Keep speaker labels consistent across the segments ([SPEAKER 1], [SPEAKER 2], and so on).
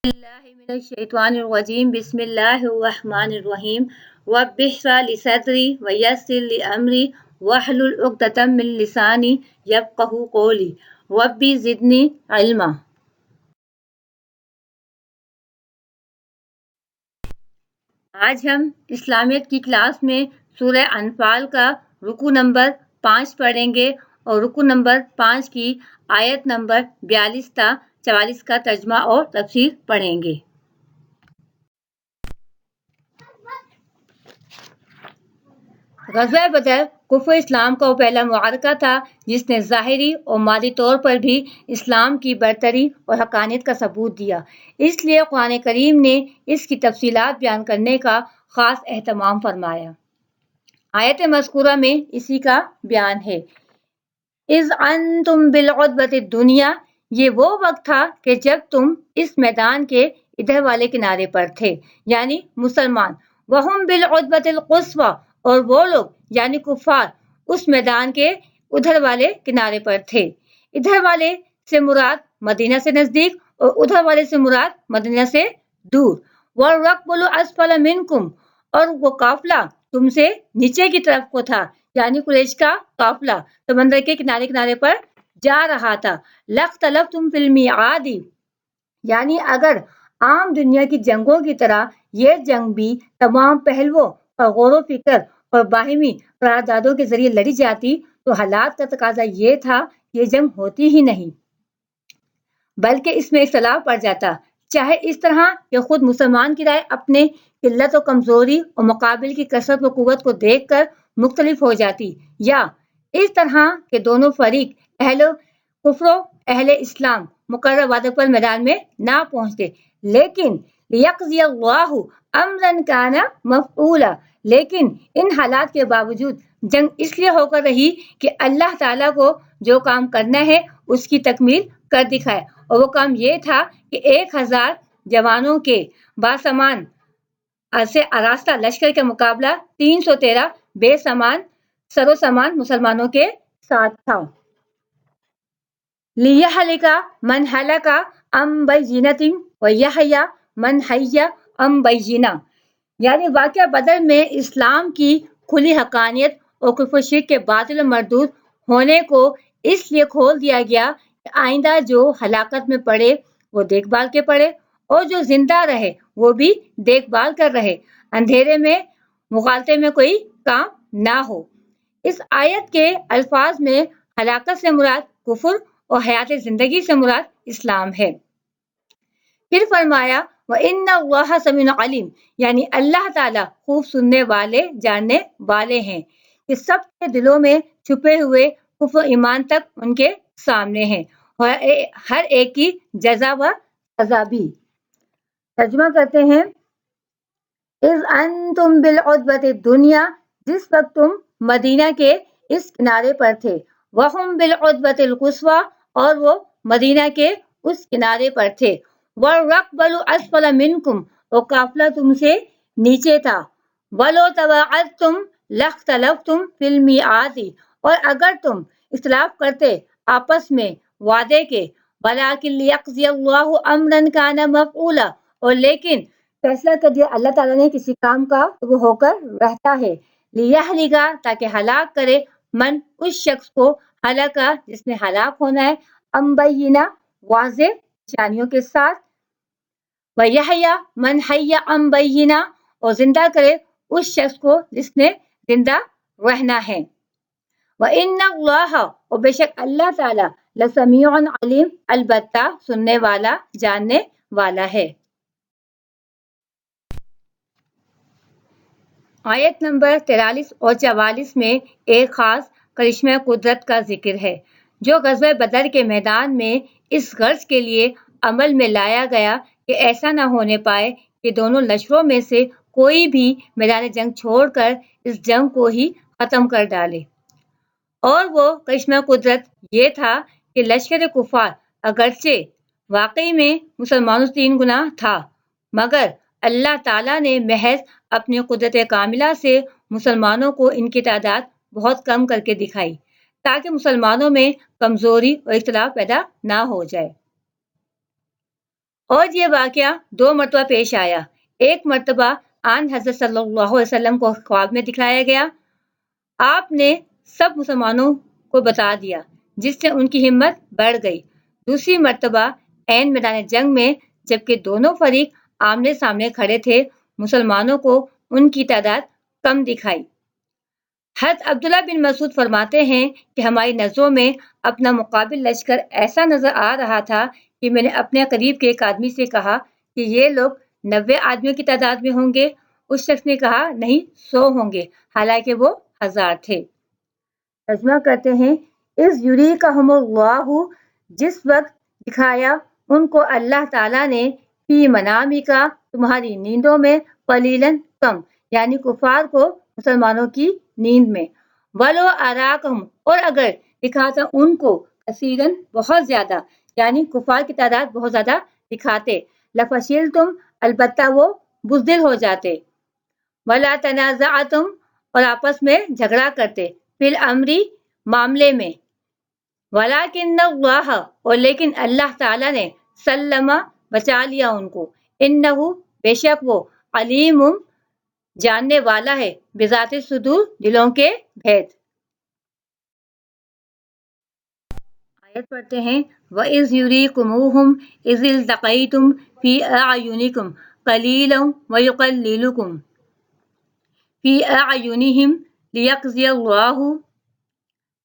[SPEAKER 1] بالله من الشیطان الرجیم بسم اللہ الرحمن الرحیم رب اشرح لی صدری ویسر لی امری واحلل عقدۃ من لسانی یفقہوا قولی رب زدنی علما۔ آج ہم اسلامیت کی کلاس میں سورہ انفال کا رکوع نمبر 5 پڑھیں گے اور رکوع نمبر 5 کی آیت نمبر 42 تا 44 کا ترجمہ اور تفسیر پڑھیں گے۔ غزوہ بدر کفر اسلام کا وہ پہلا معرکہ تھا جس نے ظاہری اور مادی طور پر بھی اسلام کی برتری اور حقانیت کا ثبوت دیا۔ اس لیے قرآن کریم نے اس کی تفصیلات بیان کرنے کا خاص اہتمام فرمایا۔ آیت مذکورہ میں اسی کا بیان ہے۔ اذ انتم بالعدوۃ الدنیا، یہ وہ وقت تھا کہ جب تم اس میدان کے ادھر والے کنارے پر تھے، یعنی مسلمان، وہم بالعدوۃ القصویٰ، اور وہ لوگ یعنی کفار اس میدان کے ادھر والے کنارے پر تھے۔ ادھر والے سے مراد مدینہ سے نزدیک اور ادھر والے سے مراد مدینہ سے دور۔ وَالرَّكْبُ الْأَسْفَلَ مِنْكُمْ، اور وہ قافلہ تم سے نیچے کی طرف کو تھا، یعنی قریش کا قافلہ سمندر کے کنارے کنارے پر جا رہا تھا۔ لَاخْتَلَفْتُمْ فِي الْمِيعَادِ، یعنی اگر عام دنیا کی جنگوں کی طرح یہ جنگ بھی تمام پہلوؤں اور غور و فکر اور باہمی قراردادوں کے ذریعے لڑی جاتی تو حالات کا تقاضا یہ تھا کہ یہ جنگ ہوتی ہی نہیں، بلکہ اس میں اختلاف پڑ جاتا، چاہے اس طرح کہ خود مسلمان کی رائے اپنے قلت و کمزوری اور مقابل کی کثرت و قوت کو دیکھ کر مختلف ہو جاتی، یا اس طرح کہ دونوں فریق اہل کفر و اہل اسلام مقررہ وعدے پر میدان میں نہ پہنچتے۔ لیکن لیقضی اللہ امرا کان مفعولا، لیکن ان حالات کے باوجود جنگ اس لیے ہو کر رہی کہ اللہ تعالیٰ کو جو کام کرنا ہے اس کی تکمیل کر دکھائے، اور وہ کام یہ تھا کہ 1000 جوانوں کے باسامان سے آراستہ لشکر کا مقابلہ 313 بے سامان سر و سامان مسلمانوں کے ساتھ تھا۔ لِيَهْلِكَ مَنْ هَلَكَ عَنْ بَيِّنَةٍ وَيَحْيَىٰ مَنْ حَيَّ عَنْ بَيِّنَةٍ، یعنی واقعہ بدر میں اسلام کی کھلی حقانیت اور کفر و شرک کے باطل و مردود ہونے کو اس لیے کھول دیا گیا کہ آئندہ جو ہلاکت میں پڑے وہ دیکھ بھال کے پڑے، اور جو زندہ رہے وہ بھی دیکھ بھال کر رہے، اندھیرے میں مغالطے میں کوئی کام نہ ہو۔ اس آیت کے الفاظ میں ہلاکت سے مراد کفر اور حیات زندگی سے مراد اسلام ہے۔ پھر فرمایا وَإِنَّ اللَّهَ سَمِيعٌ عَلِيمٌ، یعنی اللہ تعالیٰ خوب سننے والے جاننے والے ہیں، کہ سب کے دلوں میں چھپے ہوئے کفر و ایمان تک ان کے سامنے ہیں، اور ہر ایک کی جزا و سزا بھی۔ ترجمہ کرتے ہیں۔ اذ انتم بالعدوۃ الدنیا، جس وقت تم مدینہ کے اس کنارے پر تھے، وہم بالعدوۃ القصویٰ، اور وہ مدینہ کے اس کنارے پر تھے، وَالرَّكْبُ الْأَسْفَلَ مِنْكُمْ، اور قافلہ تم سے نیچے تھا، وَلَوْ تَوَاعَدْتُمْ لَاخْتَلَفْتُمْ فِي الْمِيعَادِ، اور اگر تم اختلاف کرتے آپس میں وعدے کے، وَلَٰكِن لِيَقْضِيَ اللَّهُ أَمْرًا كَانَ مَفْعُولًا، اور لیکن فیصلہ کر دیا اللہ تعالیٰ نے کسی کام کا تو وہ ہو کر رہتا ہے، لِيَهْلِكَ، تاکہ ہلاک کرے، من اس شخص کو، ہلاکا جس نے ہلاک ہونا ہے، بینہ واضح نشانیوں کے ساتھ، وَيَحْيَىٰ مَنْ حَيَّ عَنْ بَيِّنَةٍ، اور زندہ کرے اس شخص کو جس نے زندہ رہنا ہے۔ وَإِنَّ اللَّهَ، اور بے شک اللہ تعالیٰ، لَسَمِيعٌ عَلِيمٌ، البتہ سننے والا جاننے والا ہے۔ آیت نمبر 43 اور 44 میں ایک خاص کرشمہ قدرت کا ذکر ہے جو غزوہ بدر کے میدان میں اس غرض کے لیے عمل میں لایا گیا کہ ایسا نہ ہونے پائے کہ دونوں لشکروں میں سے کوئی بھی میدان جنگ چھوڑ کر اس جنگ کو ہی ختم کر ڈالے۔ اور وہ کرشمہ قدرت یہ تھا کہ لشکر کفار اگرچہ واقعی میں مسلمانوں سے 3 گنا تھا، مگر اللہ تعالیٰ نے محض اپنی قدرت کاملہ سے مسلمانوں کو ان کی تعداد بہت کم کر کے دکھائی تاکہ مسلمانوں میں کمزوری اور اختلاف پیدا نہ ہو جائے۔ اور یہ واقعہ 2 مرتبہ پیش آیا۔ ایک مرتبہ آن حضرت صلی اللہ علیہ وسلم کو خواب میں دکھلایا گیا۔ آپ نے سب مسلمانوں کو بتا دیا، جس سے ان کی ہمت بڑھ گئی۔ دوسری مرتبہ عین میدان جنگ میں، جبکہ دونوں فریق آمنے سامنے کھڑے تھے، مسلمانوں کو ان کی تعداد کم دکھائی۔ حضرت عبداللہ بن مسعود فرماتے ہیں کہ ہماری نظروں میں اپنا مقابل لشکر ایسا نظر آ رہا تھا کہ میں نے اپنے قریب کے ایک آدمی سے کہا کہ یہ لوگ 90 آدمیوں کی تعداد میں ہوں گے۔ اس شخص نے کہا نہیں 100 ہوں گے، حالانکہ وہ 1000 تھے۔ ترجمہ کرتے ہیں، اس یریکہم اللہ، جس وقت دکھایا ان کو اللہ تعالیٰ نے، فی منامکا، تمہاری نیندوں میں، قلیلاً، کم، یعنی کفار کو مسلمانوں کی نیند میں، ولو اراکہم، اور اگر دکھاتا ان کو، کثیراً، بہت زیادہ، یعنی کفار کی تعداد بہت زیادہ دکھاتے، لفشلتم، البتہ وہ بزدل ہو جاتے، ولا تنازعتم، اور آپس میں جھگڑا کرتے، فی الامر، معاملے میں، ولکن اللہ، اور لیکن اللہ تعالیٰ نے، سلم، بچا لیا ان کو، انہ، بے شک وہ، علیم، جاننے والا ہے، بذات الصدور، دلوں کے بھید۔ آیت پڑھتے ہیں، وَإِذْ يُرِيكُمُوهُمْ إِذِ الْتَقَيْتُمْ فِي أَعْيُنِكُمْ قَلِيلًا وَيُقَلِّلُكُمْ فِي أَعْيُنِهِمْ لِيَقْضِيَ اللَّهُ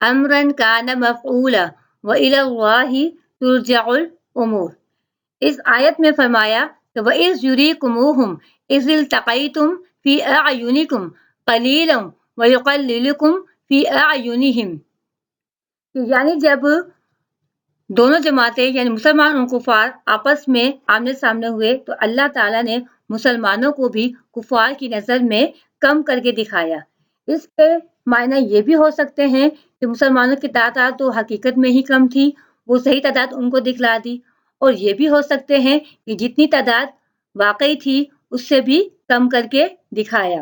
[SPEAKER 1] أَمْرًا كَانَ مَفْعُولًا وَإِلَى اللَّهِ تُرْجَعُ الْأُمُورُ۔ اس آیت میں فرمایا کہ وَإِذْ يُرِيكُمُوهُمْ إِذِ الْتَقَيْتُمْ فِي أَعْيُنِكُمْ قَلِيلًا وَيُقَلِّلُكُمْ فِي أَعْيُنِهِمْ، یعنی جب دونوں جماعتیں یعنی مسلمان اور کفار آپس میں آمنے سامنے ہوئے تو اللہ تعالیٰ نے مسلمانوں کو بھی کفار کی نظر میں کم کر کے دکھایا۔ اس کے معنی یہ بھی ہو سکتے ہیں کہ مسلمانوں کی تعداد تو حقیقت میں ہی کم تھی، وہ صحیح تعداد ان کو دکھلا دی، اور یہ بھی ہو سکتے ہیں کہ جتنی تعداد واقعی تھی اس سے بھی کم کر کے دکھایا۔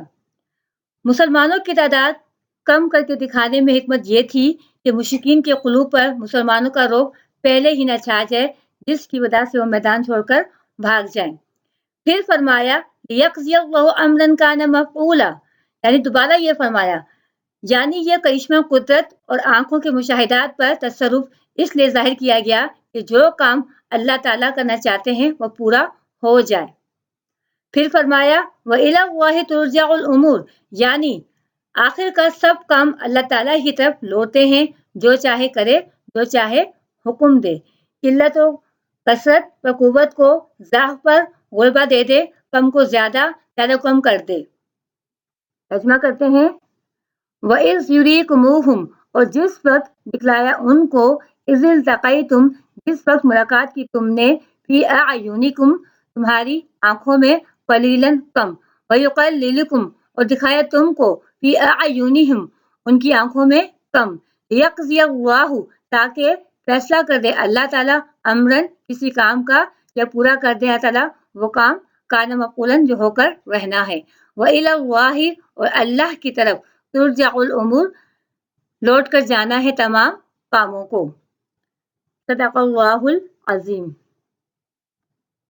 [SPEAKER 1] مسلمانوں کی تعداد کم کر کے دکھانے میں حکمت یہ تھی کہ مشرکین کے قلوب پر مسلمانوں کا رعب پہلے ہی نہ چھا جائے، جس کی وجہ سے وہ میدان چھوڑ کر بھاگ جائیں۔ پھر فرمایا لیقضی اللہ امرا کان مفعولا، یعنی دوبارہ یہ فرمایا، یعنی یہ کرشمہ قدرت اور آنکھوں کے مشاہدات پر تصرف اس لیے ظاہر کیا گیا کہ جو کام اللہ تعالیٰ کرنا چاہتے ہیں وہ پورا ہو جائے۔ پھر فرمایا وَإِلَى اللَّهِ تُرْجَعُ الْأُمُورُ، یعنی آخر کا سب کام اللہ تعالیٰ کی طرف لوٹتے ہیں، جو چاہے کرے، جو چاہے حکم دے، قلت و کثرت پر قوت کو ضعف پر غلبہ دے دے، کم کو زیادہ، زیادہ کم کر دے۔ ترجمہ کرتے ہیں، وَإِذْ يُرِيكُمُوهُمْ، اور جس وقت دکھلایا ان کو، إِذِ الْتَقَيْتُمْ، جس وقت ملاقات کی تم نے، فِي أَعْيُنِكُمْ، تمہاری آنکھوں میں، قلیلاً، کم، وَيُقَلِّلُكُمْ، اور دکھایا تم کو، فِي أَعْيُنِهِمْ، ان کی آنکھوں میں کم، لِيَقْضِيَ اللَّهُ، تاکہ فیصلہ کر دے اللہ تعالیٰ، امراً، کسی کام کا، یا پورا کر دے اللہ تعالیٰ وہ کام، کان مفعولاً، جو ہو کر رہنا ہے، وَإِلَى اللَّهِ، اور اللہ کی طرف، ترجع الامور، لوٹ کر جانا ہے تمام کاموں کو۔ صدق اللہ العظیم۔